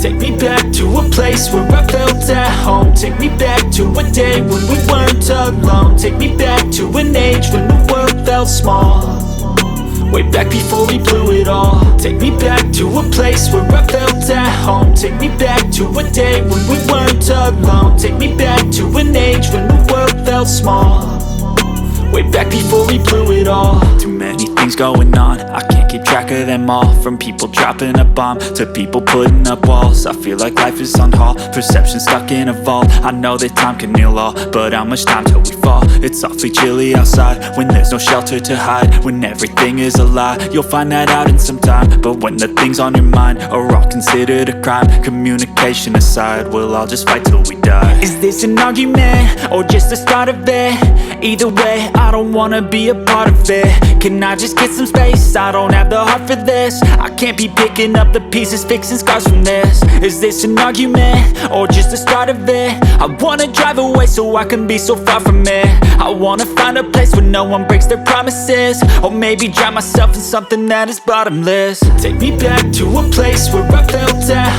Take me back to a place where I felt at home. Take me back to a day when we weren't alone. Take me back to an age when the world felt small. Way back before we blew it all. Take me back to a place where I felt at home. Take me back to a day when we weren't alone. Take me back to an age when the world felt small. Way back before we blew it all. Too many things going on, I can't keep track of them all. From people dropping a bomb to people putting up walls. I feel like life is on hold, perception stuck in a vault. I know that time can heal all, but how much time till we fall? It's awfully chilly outside when there's no shelter to hide. When everything is a lie, you'll find that out in some time. But when the things on your mind are all considered a crime, communication aside, we'll all just fight till we die. Is this an argument or just the start of it? Either way, I don't wanna be a part of it. Can I just get some space? I don't have the heart for this. I can't be picking up the pieces, fixing scars from this. Is this an argument or just the start of it? I wanna drive away so I can be so far from it. I wanna find a place where no one breaks their promises. Or maybe drown myself in something that is bottomless. Take me back to a place where I felt at